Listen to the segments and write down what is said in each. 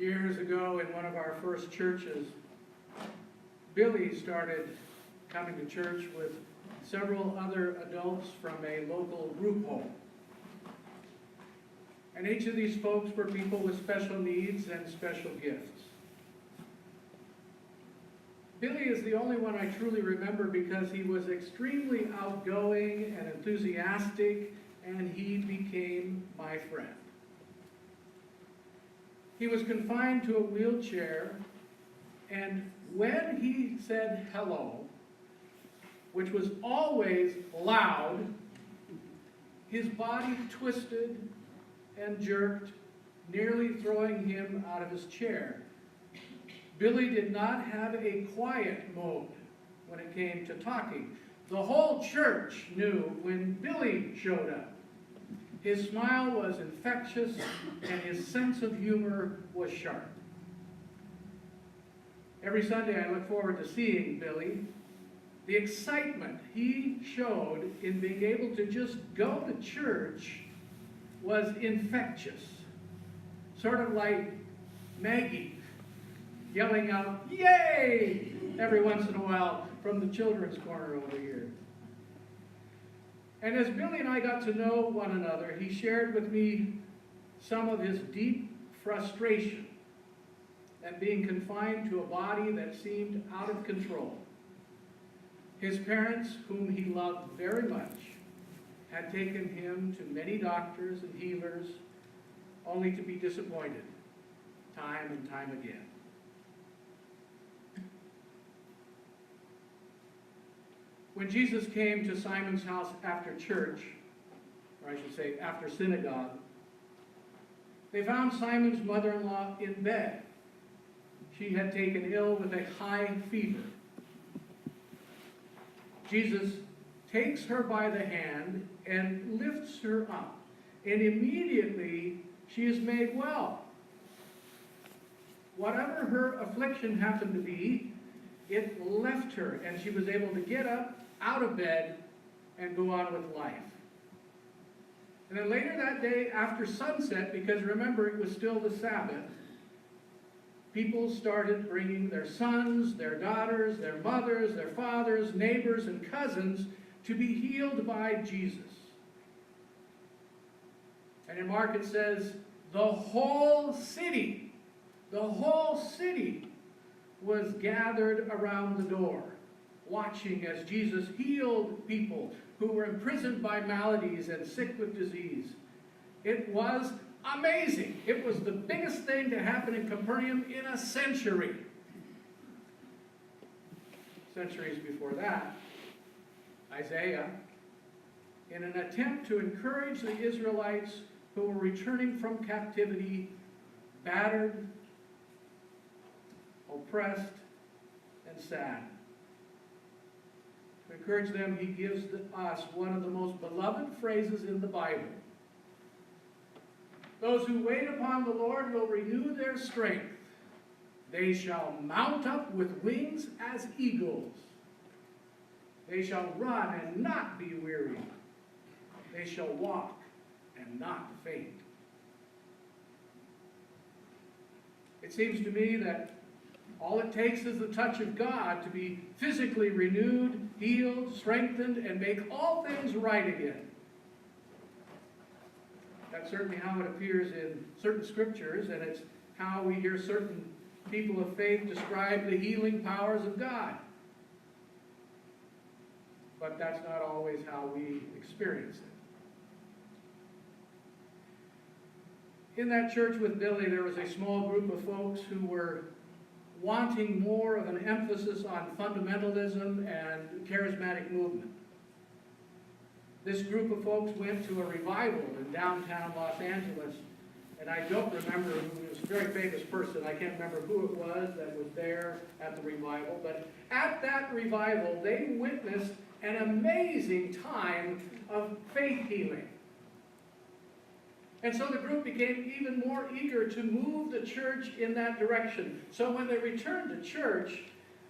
Years ago in one of our first churches, Billy started coming to church with several other adults from a local group home. And each of these folks were people with special needs and special gifts. Billy is the only one I truly remember because he was extremely outgoing and enthusiastic, and he became my friend. He was confined to a wheelchair, and when he said hello, which was always loud, his body twisted and jerked, nearly throwing him out of his chair. Billy did not have a quiet mode when it came to talking. The whole church knew when Billy showed up. His smile was infectious, and his sense of humor was sharp. Every Sunday I look forward to seeing Billy. The excitement he showed in being able to just go to church was infectious. Sort of like Maggie yelling out, "Yay!" every once in a while from the children's corner over here. And as Billy and I got to know one another, he shared with me some of his deep frustration at being confined to a body that seemed out of control. His parents, whom he loved very much, had taken him to many doctors and healers, only to be disappointed time and time again. When Jesus came to Simon's house after church, or I should say after synagogue, they found Simon's mother-in-law in bed. She had taken ill with a high fever. Jesus takes her by the hand and lifts her up, and immediately she is made well. Whatever her affliction happened to be, it left her, and she was able to get up out of bed and go on with life. And then later that day, after sunset, because remember it was still the Sabbath, people started bringing their sons, their daughters, their mothers, their fathers, neighbors, and cousins to be healed by Jesus. And in Mark it says, the whole city was gathered around the door, watching as Jesus healed people who were imprisoned by maladies and sick with disease. It was amazing. It was the biggest thing to happen in Capernaum in a century. Centuries before that, Isaiah, in an attempt to encourage the Israelites who were returning from captivity, battered, oppressed, and sad. To encourage them, he gives us one of the most beloved phrases in the Bible. Those who wait upon the Lord will renew their strength. They shall mount up with wings as eagles. They shall run and not be weary. They shall walk and not faint. It seems to me that all it takes is the touch of God to be physically renewed, healed, strengthened, and make all things right again. That's certainly how it appears in certain scriptures, and it's how we hear certain people of faith describe the healing powers of God. But that's not always how we experience it. In that church with Billy, there was a small group of folks who were wanting more of an emphasis on fundamentalism and charismatic movement. This group of folks went to a revival in downtown Los Angeles, and I don't remember who, it was a very famous person, I can't remember who it was that was there at the revival, but at that revival they witnessed an amazing time of faith healing. And so the group became even more eager to move the church in that direction. So when they returned to church,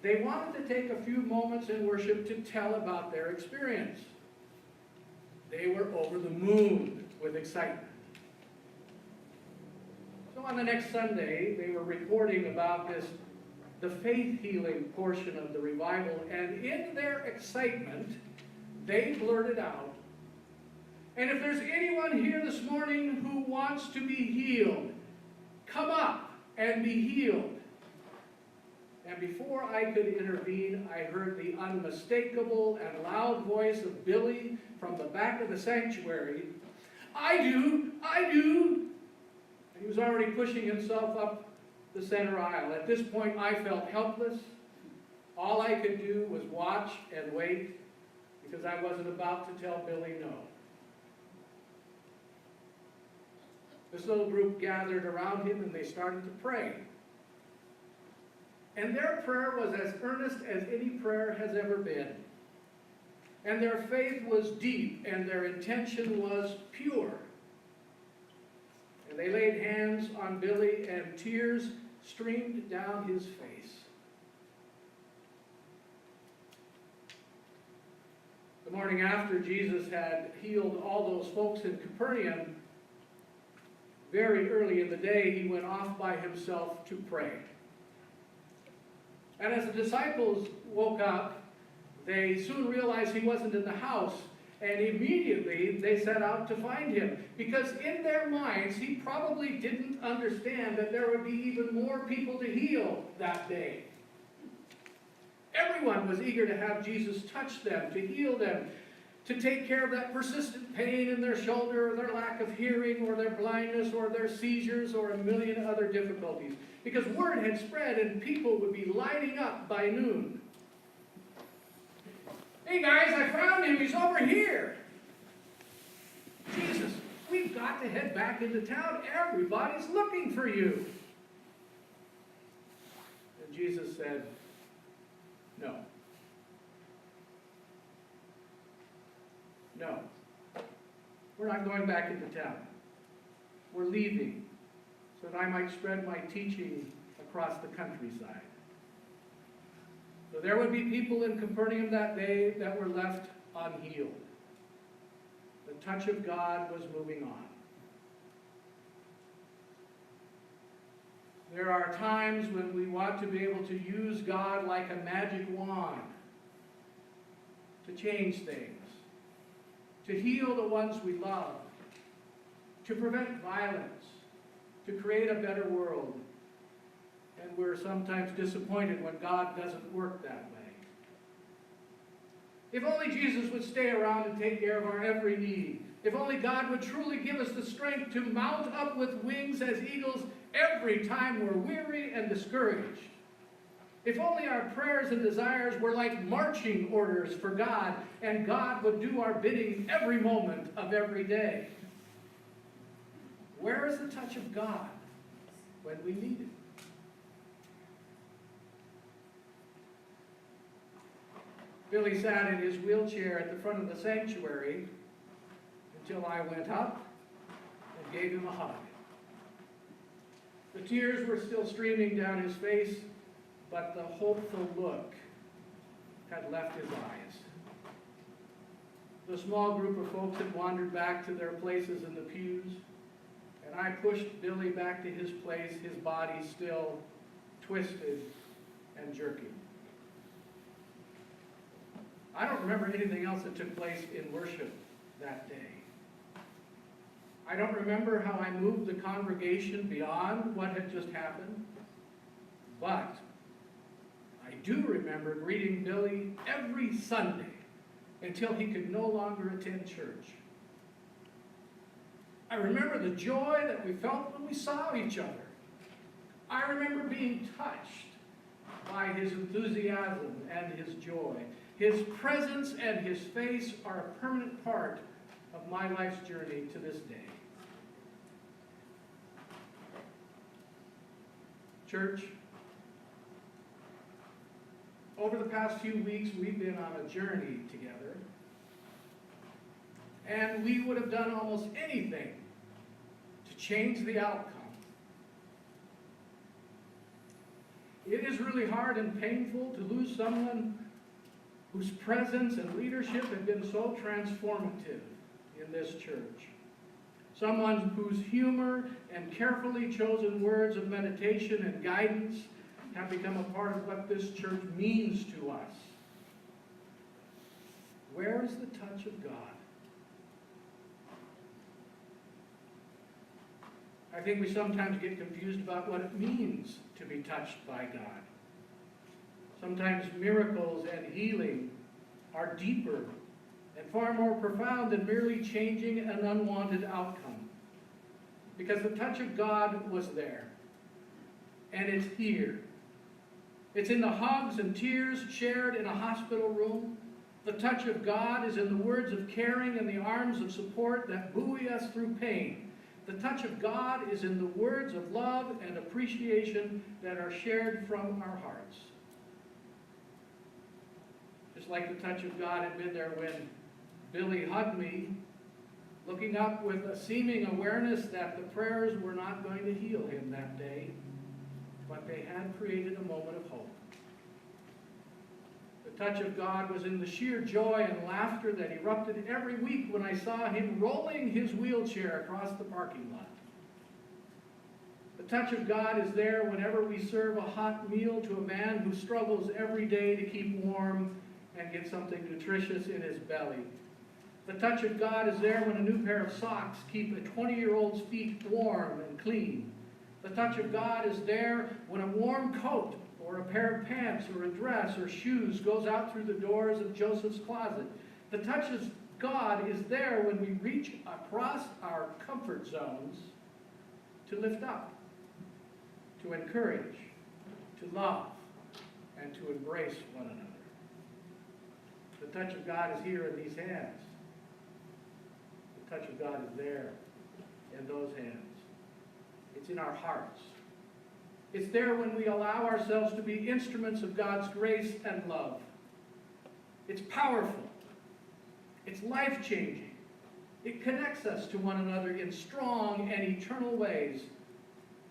they wanted to take a few moments in worship to tell about their experience. They were over the moon with excitement. So on the next Sunday, they were reporting about the faith healing portion of the revival, and in their excitement, they blurted out, "And if there's anyone here this morning who wants to be healed, come up and be healed." And before I could intervene, I heard the unmistakable and loud voice of Billy from the back of the sanctuary. "I do, I do." And he was already pushing himself up the center aisle. At this point, I felt helpless. All I could do was watch and wait, because I wasn't about to tell Billy no. This little group gathered around him and they started to pray. And their prayer was as earnest as any prayer has ever been. And their faith was deep and their intention was pure. And they laid hands on Billy and tears streamed down his face. The morning after Jesus had healed all those folks in Capernaum, very early in the day, he went off by himself to pray. And as the disciples woke up, they soon realized he wasn't in the house, and immediately they set out to find him, because in their minds, he probably didn't understand that there would be even more people to heal that day. Everyone was eager to have Jesus touch them, to heal them, to take care of that persistent pain in their shoulder, or their lack of hearing, or their blindness, or their seizures, or a million other difficulties. Because word had spread and people would be lining up by noon. "Hey guys, I found him, he's over here." "Jesus, we've got to head back into town, everybody's looking for you." And Jesus said, "No. No. We're not going back into town. We're leaving so that I might spread my teaching across the countryside." So there would be people in Capernaum that day that were left unhealed. The touch of God was moving on. There are times when we want to be able to use God like a magic wand to change things, to heal the ones we love, to prevent violence, to create a better world. And we're sometimes disappointed when God doesn't work that way. If only Jesus would stay around and take care of our every need. If only God would truly give us the strength to mount up with wings as eagles every time we're weary and discouraged. If only our prayers and desires were like marching orders for God, and God would do our bidding every moment of every day. Where is the touch of God when we need it? Billy sat in his wheelchair at the front of the sanctuary until I went up and gave him a hug. The tears were still streaming down his face, but the hopeful look had left his eyes. The small group of folks had wandered back to their places in the pews, and I pushed Billy back to his place, his body still twisted and jerking. I don't remember anything else that took place in worship that day. I don't remember how I moved the congregation beyond what had just happened, but I do remember greeting Billy every Sunday until he could no longer attend church. I remember the joy that we felt when we saw each other. I remember being touched by his enthusiasm and his joy. His presence and his face are a permanent part of my life's journey to this day. Church, over the past few weeks, we've been on a journey together, and we would have done almost anything to change the outcome. It is really hard and painful to lose someone whose presence and leadership have been so transformative in this church. someone whose humor and carefully chosen words of meditation and guidance have become a part of what this church means to us. Where is the touch of God? I think we sometimes get confused about what it means to be touched by God. Sometimes miracles and healing are deeper and far more profound than merely changing an unwanted outcome. Because the touch of God was there, and it's here. It's in the hugs and tears shared in a hospital room. The touch of God is in the words of caring and the arms of support that buoy us through pain. The touch of God is in the words of love and appreciation that are shared from our hearts. Just like the touch of God had been there when Billy hugged me, looking up with a seeming awareness that the prayers were not going to heal him that day, but they had created a moment of hope. The touch of God was in the sheer joy and laughter that erupted every week when I saw him rolling his wheelchair across the parking lot. The touch of God is there whenever we serve a hot meal to a man who struggles every day to keep warm and get something nutritious in his belly. The touch of God is there when a new pair of socks keep a 20-year-old's feet warm and clean. The touch of God is there when a warm coat or a pair of pants or a dress or shoes goes out through the doors of Joseph's closet. The touch of God is there when we reach across our comfort zones to lift up, to encourage, to love, and to embrace one another. The touch of God is here in these hands. The touch of God is there in those hands. It's in our hearts. It's there when we allow ourselves to be instruments of God's grace and love. It's powerful. It's life-changing. It connects us to one another in strong and eternal ways.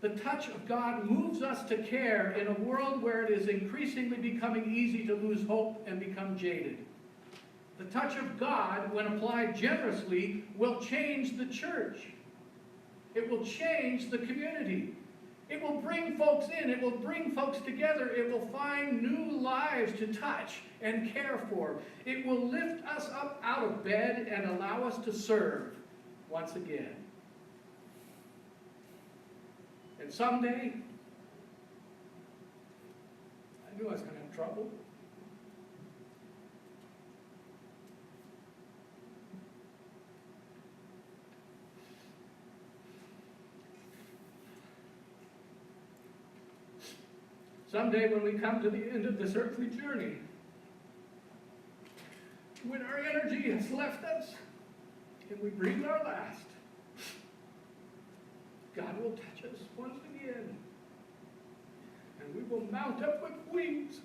The touch of God moves us to care in a world where it is increasingly becoming easy to lose hope and become jaded. The touch of God, when applied generously, will change the church. It will change the community. It will bring folks in. It will bring folks together. It will find new lives to touch and care for. It will lift us up out of bed and allow us to serve once again. And someday, I knew I was going to have trouble. Someday when we come to the end of this earthly journey, when our energy has left us and we breathe our last, God will touch us once again, and we will mount up with wings